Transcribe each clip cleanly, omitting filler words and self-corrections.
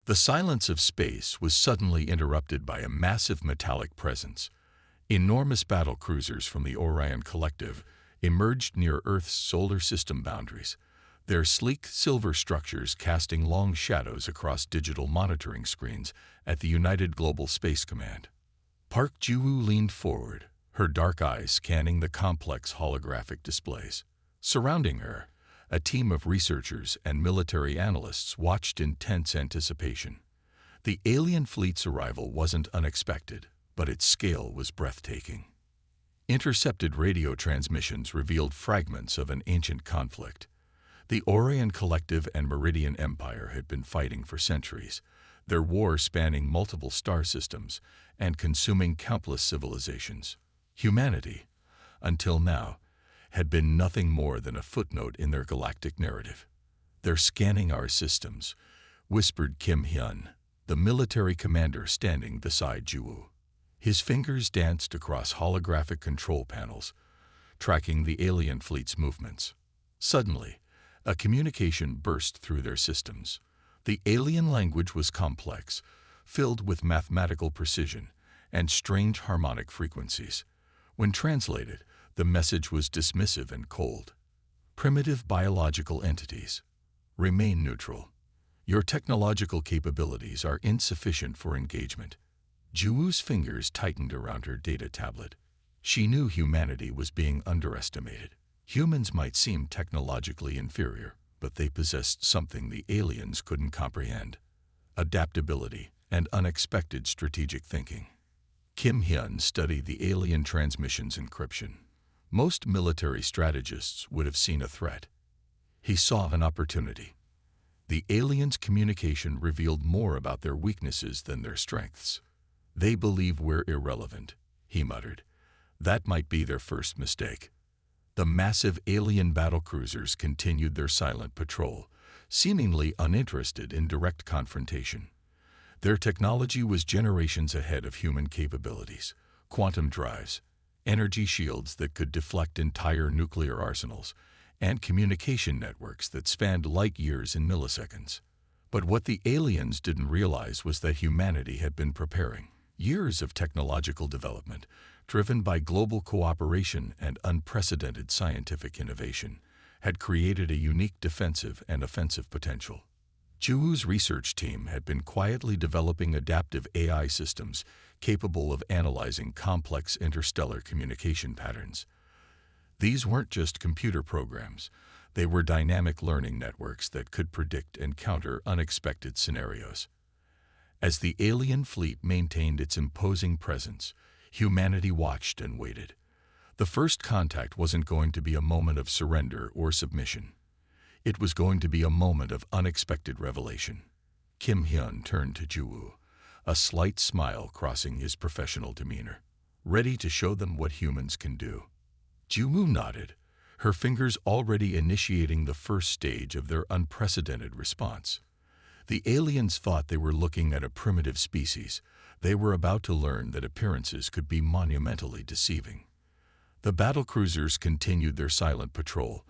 The silence of space was suddenly interrupted by a massive metallic presence. Enormous battle cruisers from the Orion Collective emerged near Earth's solar system boundaries, their sleek silver structures casting long shadows across digital monitoring screens at the United Global Space Command. Park Ji-woo leaned forward, her dark eyes scanning the complex holographic displays. Surrounding her, a team of researchers and military analysts watched in tense anticipation. The alien fleet's arrival wasn't unexpected, but its scale was breathtaking. Intercepted radio transmissions revealed fragments of an ancient conflict. The Orion Collective and Meridian Empire had been fighting for centuries, their war spanning multiple star systems and consuming countless civilizations. Humanity, until now, had been nothing more than a footnote in their galactic narrative. "They're scanning our systems," whispered Kim Hyun, the military commander standing beside Ji-woo. His fingers danced across holographic control panels, tracking the alien fleet's movements. Suddenly, a communication burst through their systems. The alien language was complex, filled with mathematical precision and strange harmonic frequencies. When translated, the message was dismissive and cold. "Primitive biological entities. Remain neutral. Your technological capabilities are insufficient for engagement." Ji-woo's fingers tightened around her data tablet. She knew humanity was being underestimated. Humans might seem technologically inferior, but they possessed something the aliens couldn't comprehend: adaptability and unexpected strategic thinking. Kim Hyun studied the alien transmissions encryption. Most military strategists would have seen a threat. He saw an opportunity. The aliens' communication revealed more about their weaknesses than their strengths. "They believe we're irrelevant," he muttered. "That might be their first mistake." The massive alien battlecruisers continued their silent patrol, seemingly uninterested in direct confrontation. Their technology was generations ahead of human capabilities: quantum drives, energy shields that could deflect entire nuclear arsenals, and communication networks that spanned light years in milliseconds. But what the aliens didn't realize was that humanity had been preparing. Years of technological development, driven by global cooperation and unprecedented scientific innovation, had created a unique defensive and offensive potential. Ji-woo's research team had been quietly developing adaptive AI systems capable of analyzing complex interstellar communication patterns. These weren't just computer programs. They were dynamic learning networks that could predict and counter unexpected scenarios. As the alien fleet maintained its imposing presence, humanity watched and waited. The first contact wasn't going to be a moment of surrender or submission. It was going to be a moment of unexpected revelation. Kim Hyun turned to Ji-woo, a slight smile crossing his professional demeanor. "Ready to show them what humans can do?" Ji-woo nodded, her fingers already initiating the first stage of their unprecedented response. The aliens thought they were looking at a primitive species. They were about to learn that appearances could be monumentally deceiving. The battlecruisers continued their silent patrol,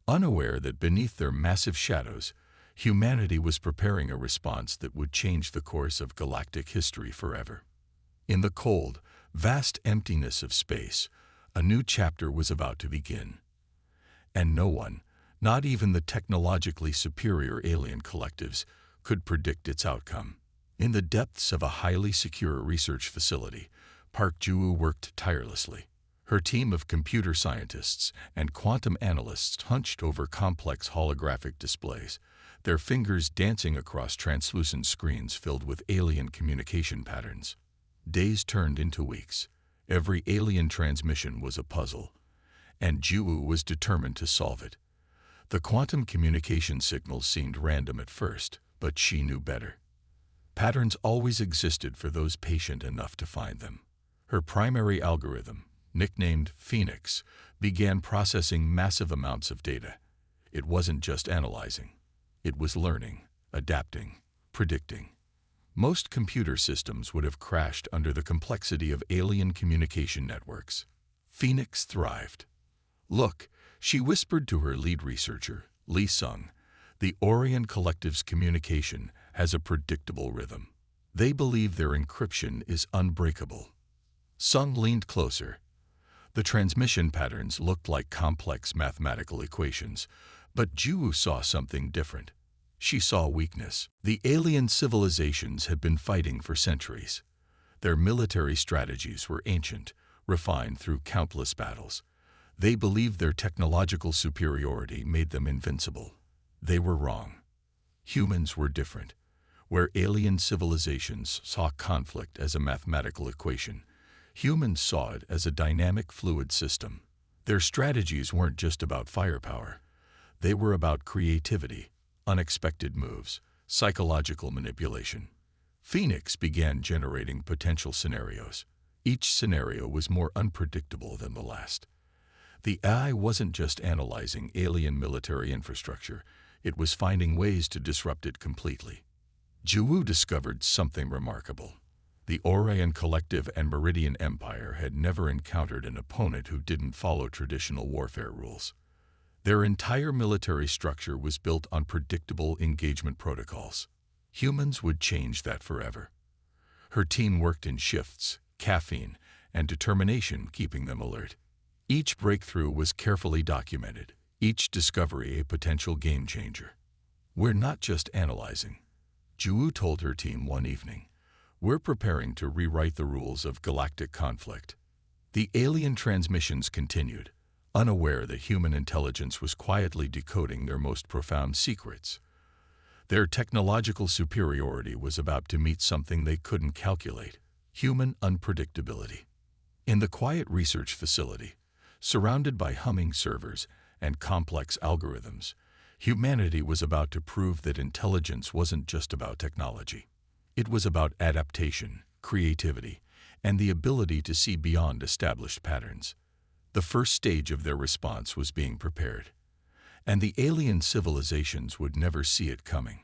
unaware that beneath their massive shadows, humanity was preparing a response that would change the course of galactic history forever. In the cold, vast emptiness of space, a new chapter was about to begin. And no one, not even the technologically superior alien collectives, could predict its outcome. In the depths of a highly secure research facility, Park Ji-woo worked tirelessly. Her team of computer scientists and quantum analysts hunched over complex holographic displays, their fingers dancing across translucent screens filled with alien communication patterns. Days turned into weeks. Every alien transmission was a puzzle, and Ji-woo was determined to solve it. The quantum communication signals seemed random at first, but she knew better. Patterns always existed for those patient enough to find them. Her primary algorithm, nicknamed Phoenix, began processing massive amounts of data. It wasn't just analyzing. It was learning, adapting, predicting. Most computer systems would have crashed under the complexity of alien communication networks. Phoenix thrived. "Look," she whispered to her lead researcher, Lee Sung, "the Orion Collective's communication has a predictable rhythm. They believe their encryption is unbreakable. Sung leaned closer. The transmission patterns looked like complex mathematical equations, but Ju saw something different. She saw weakness. The alien civilizations had been fighting for centuries. Their military strategies were ancient, refined through countless battles. They believed their technological superiority made them invincible. They were wrong. Humans were different. Where alien civilizations saw conflict as a mathematical equation, humans saw it as a dynamic fluid system. Their strategies weren't just about firepower. They were about creativity, unexpected moves, psychological manipulation. Phoenix began generating potential scenarios. Each scenario was more unpredictable than the last. The AI wasn't just analyzing alien military infrastructure, it was finding ways to disrupt it completely. Ju discovered something remarkable. The Orion Collective and Meridian Empire had never encountered an opponent who didn't follow traditional warfare rules. Their entire military structure was built on predictable engagement protocols. Humans would change that forever. Her team worked in shifts, caffeine, and determination keeping them alert. Each breakthrough was carefully documented, each discovery a potential game changer. We're not just analyzing. Ju told her team one evening. We're preparing to rewrite the rules of galactic conflict. The alien transmissions continued, unaware that human intelligence was quietly decoding their most profound secrets. Their technological superiority was about to meet something they couldn't calculate: human unpredictability. In the quiet research facility, surrounded by humming servers and complex algorithms, humanity was about to prove that intelligence wasn't just about technology. It was about adaptation, creativity, and the ability to see beyond established patterns. The first stage of their response was being prepared, and the alien civilizations would never see it coming.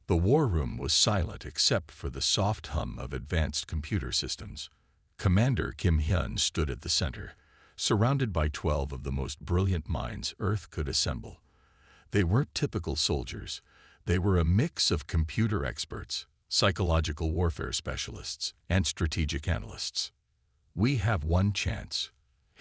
The war room was silent except for the soft hum of advanced computer systems. Commander Kim Hyun stood at the center, surrounded by 12 of the most brilliant minds Earth could assemble. They weren't typical soldiers. They were a mix of computer experts, psychological warfare specialists, and strategic analysts. "We have one chance,"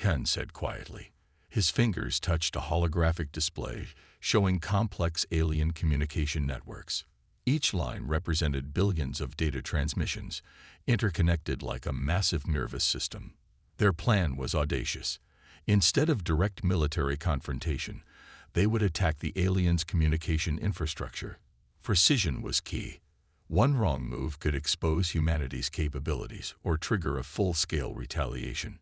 Hyun said quietly. His fingers touched a holographic display showing complex alien communication networks. Each line represented billions of data transmissions, interconnected like a massive nervous system. Their plan was audacious. Instead of direct military confrontation, they would attack the aliens' communication infrastructure. Precision was key. One wrong move could expose humanity's capabilities or trigger a full-scale retaliation.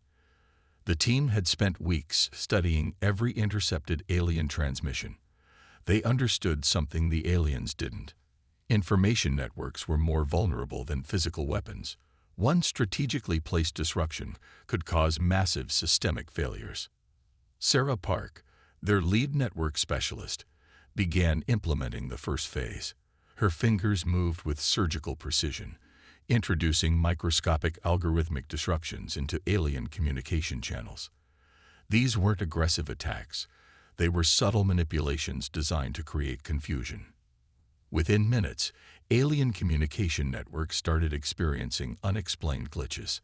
The team had spent weeks studying every intercepted alien transmission. They understood something the aliens didn't. Information networks were more vulnerable than physical weapons. One strategically placed disruption could cause massive systemic failures. Sarah Park, their lead network specialist, began implementing the first phase. Her fingers moved with surgical precision, introducing microscopic algorithmic disruptions into alien communication channels. These weren't aggressive attacks. They were subtle manipulations designed to create confusion. Within minutes, alien communication networks started experiencing unexplained glitches.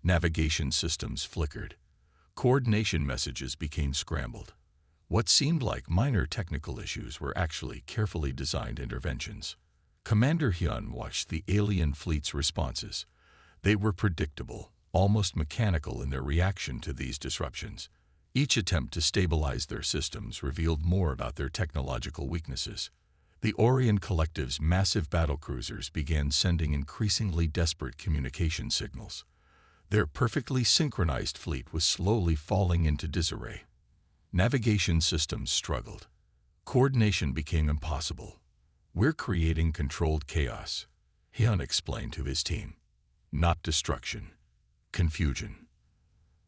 Navigation systems flickered. Coordination messages became scrambled. What seemed like minor technical issues were actually carefully designed interventions. Commander Hyun watched the alien fleet's responses. They were predictable, almost mechanical in their reaction to these disruptions. Each attempt to stabilize their systems revealed more about their technological weaknesses. The Orion Collective's massive battlecruisers began sending increasingly desperate communication signals. Their perfectly synchronized fleet was slowly falling into disarray. Navigation systems struggled. Coordination became impossible. "We're creating controlled chaos," Hyun explained to his team. "Not destruction, confusion."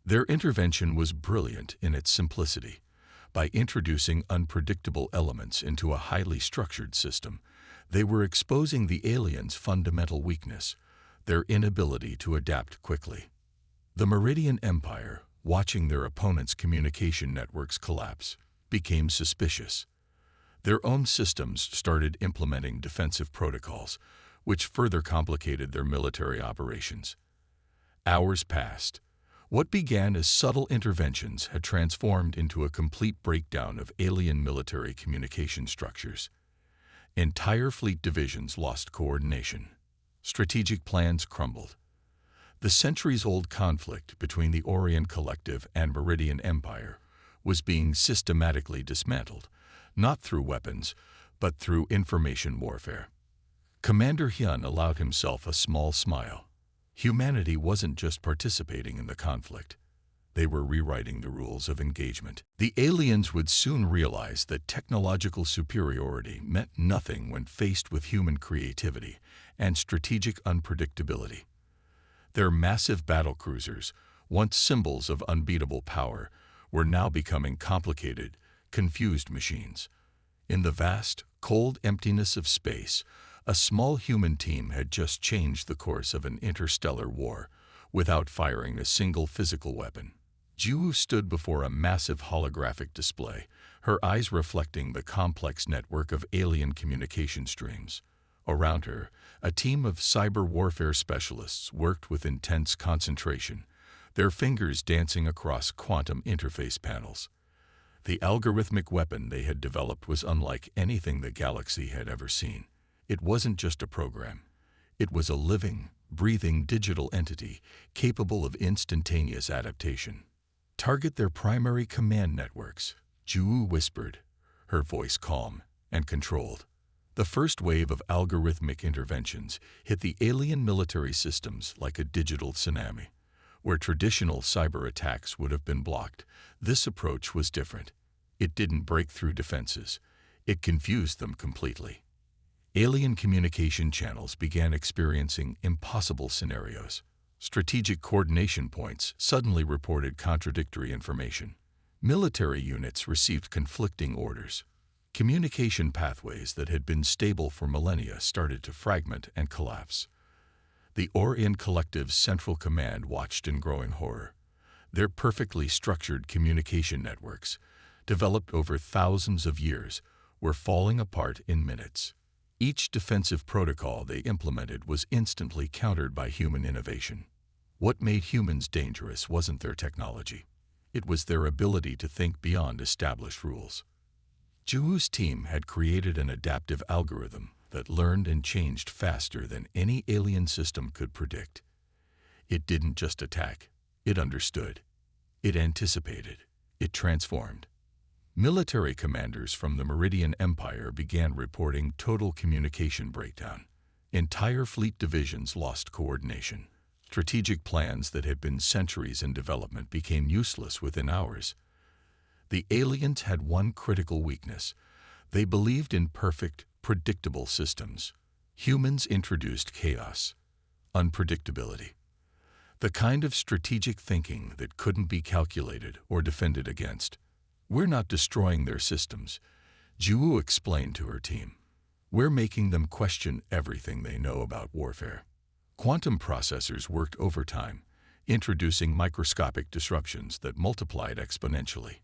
Their intervention was brilliant in its simplicity. By introducing unpredictable elements into a highly structured system, they were exposing the aliens' fundamental weakness, their inability to adapt quickly. The Meridian Empire, watching their opponents' communication networks collapse, became suspicious. Their own systems started implementing defensive protocols, which further complicated their military operations. Hours passed. What began as subtle interventions had transformed into a complete breakdown of alien military communication structures. Entire fleet divisions lost coordination. Strategic plans crumbled. The centuries-old conflict between the Orient Collective and Meridian Empire was being systematically dismantled, not through weapons, but through information warfare. Commander Hyun allowed himself a small smile. Humanity wasn't just participating in the conflict. They were rewriting the rules of engagement. The aliens would soon realize that technological superiority meant nothing when faced with human creativity and strategic unpredictability. Their massive battlecruisers, once symbols of unbeatable power, were now becoming complicated, confused machines. In the vast, cold emptiness of space, a small human team had just changed the course of an interstellar war without firing a single physical weapon. Ju stood before a massive holographic display, her eyes reflecting the complex network of alien communication streams. Around her, a team of cyber warfare specialists worked with intense concentration, their fingers dancing across quantum interface panels. The algorithmic weapon they had developed was unlike anything the galaxy had ever seen. It wasn't just a program. It was a living, breathing digital entity capable of instantaneous adaptation. Target their primary command networks, Ju whispered, her voice calm and controlled. The first wave of algorithmic interventions hit the alien military systems like a digital tsunami. Where traditional cyber attacks would have been blocked, this approach was different. It didn't break through defenses. It confused them completely. Alien communication channels began experiencing impossible scenarios. Strategic coordination points suddenly reported contradictory information. Military units received conflicting orders. Communication pathways that had been stable for millennia started to fragment and collapse. The Orient Collective's Central Command watched in growing horror. Their perfectly structured communication networks, developed over thousands of years, were falling apart in minutes. Each defensive protocol they implemented was instantly countered by human innovation. What made humans dangerous wasn't their technology. It was their ability to think beyond established rules. Juhu's team had created an adaptive algorithm that learned and changed faster than any alien system could predict. It didn't just attack, it understood. It anticipated. It transformed. Military commanders from the Meridian Empire began reporting total communication breakdown. Entire fleet divisions lost coordination. Strategic plans that had been centuries in development became useless within hours. The aliens had one critical weakness. They believed in perfect, predictable systems. Humans introduced chaos, unpredictability, the kind of strategic thinking that couldn't be calculated or defended against. We're not destroying their systems, Juhu explained to her team. We're making them question everything they know about warfare. Quantum processors worked overtime, introducing microscopic disruptions that multiplied exponentially.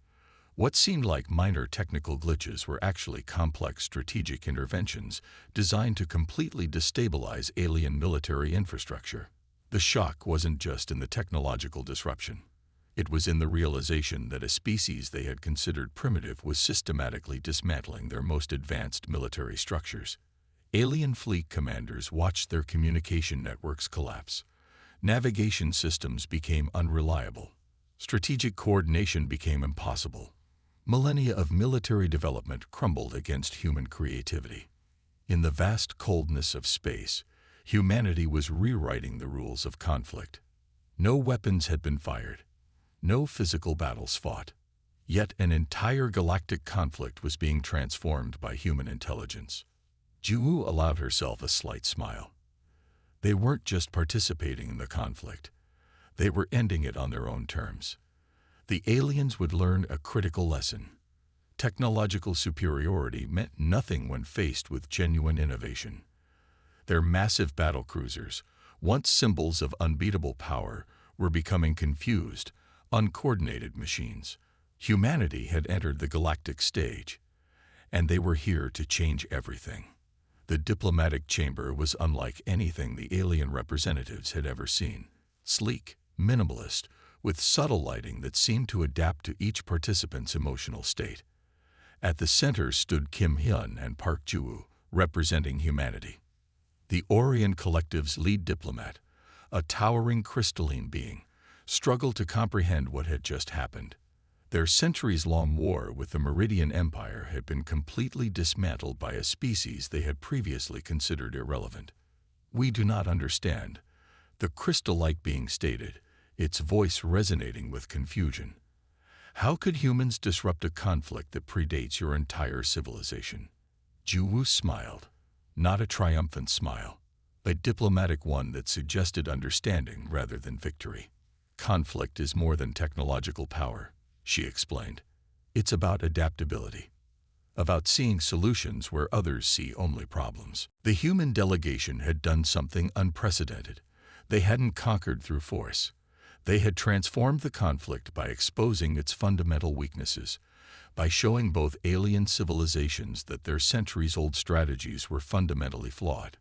What seemed like minor technical glitches were actually complex strategic interventions designed to completely destabilize alien military infrastructure. The shock wasn't just in the technological disruption. It was in the realization that a species they had considered primitive was systematically dismantling their most advanced military structures. Alien fleet commanders watched their communication networks collapse. Navigation systems became unreliable. Strategic coordination became impossible. Millennia of military development crumbled against human creativity. In the vast coldness of space, humanity was rewriting the rules of conflict. No weapons had been fired. No physical battles fought. Yet an entire galactic conflict was being transformed by human intelligence. Juhu allowed herself a slight smile. They weren't just participating in the conflict. They were ending it on their own terms. The aliens would learn a critical lesson. Technological superiority meant nothing when faced with genuine innovation. Their massive battlecruisers, once symbols of unbeatable power, were becoming confused, uncoordinated machines. Humanity had entered the galactic stage. and they were here to change everything. The diplomatic chamber was unlike anything the alien representatives had ever seen. Sleek, minimalist, with subtle lighting that seemed to adapt to each participant's emotional state. At the center stood Kim Hyun and Park Ju-woo, representing humanity. The Orion Collective's lead diplomat, a towering crystalline being, struggled to comprehend what had just happened. Their centuries-long war with the Meridian Empire had been completely dismantled by a species they had previously considered irrelevant. "We do not understand," the crystal-like being stated, its voice resonating with confusion. "How could humans disrupt a conflict that predates your entire civilization?" Ju-woo smiled, not a triumphant smile, a diplomatic one that suggested understanding rather than victory. "Conflict is more than technological power," she explained. "It's about adaptability, about seeing solutions where others see only problems." The human delegation had done something unprecedented. They hadn't conquered through force. They had transformed the conflict by exposing its fundamental weaknesses, by showing both alien civilizations that their centuries-old strategies were fundamentally flawed.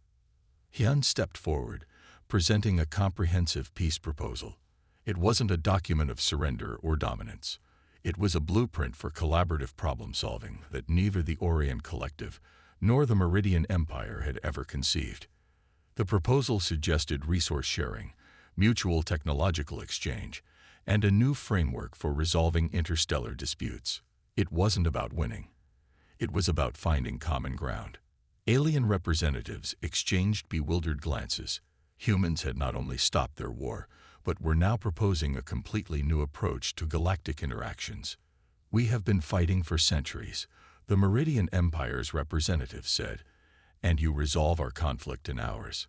Hyun stepped forward, presenting a comprehensive peace proposal. It wasn't a document of surrender or dominance. It was a blueprint for collaborative problem-solving that neither the Orion Collective nor the Meridian Empire had ever conceived. The proposal suggested resource sharing, mutual technological exchange, and a new framework for resolving interstellar disputes. It wasn't about winning. It was about finding common ground. Alien representatives exchanged bewildered glances. Humans had not only stopped their war, but were now proposing a completely new approach to galactic interactions. "We have been fighting for centuries," the Meridian Empire's representative said, "and you resolve our conflict in hours."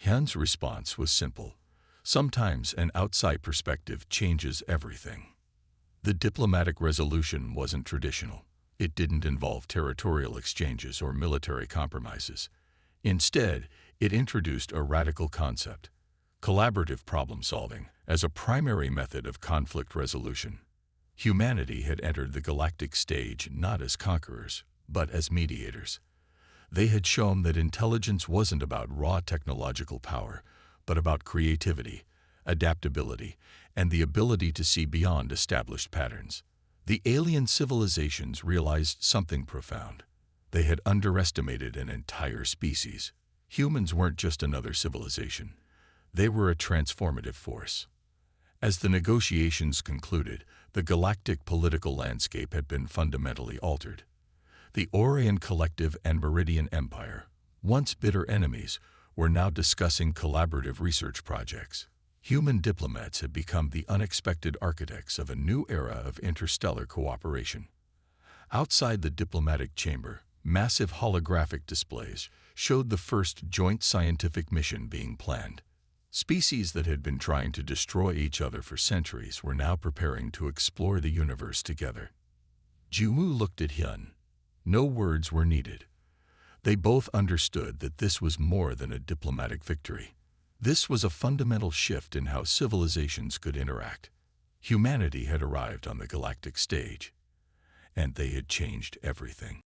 Hyun's response was simple. Sometimes an outside perspective changes everything. The diplomatic resolution wasn't traditional. It didn't involve territorial exchanges or military compromises. Instead, it introduced a radical concept: collaborative problem-solving as a primary method of conflict resolution. Humanity had entered the galactic stage not as conquerors, but as mediators. They had shown that intelligence wasn't about raw technological power, but about creativity, adaptability, and the ability to see beyond established patterns. The alien civilizations realized something profound. They had underestimated an entire species. Humans weren't just another civilization. They were a transformative force. As the negotiations concluded, the galactic political landscape had been fundamentally altered. The Orion Collective and Meridian Empire, once bitter enemies, were now discussing collaborative research projects. Human diplomats had become the unexpected architects of a new era of interstellar cooperation. Outside the diplomatic chamber, massive holographic displays showed the first joint scientific mission being planned. Species that had been trying to destroy each other for centuries were now preparing to explore the universe together. Ju-woo looked at Hyun. No words were needed. They both understood that this was more than a diplomatic victory. This was a fundamental shift in how civilizations could interact. Humanity had arrived on the galactic stage, and they had changed everything.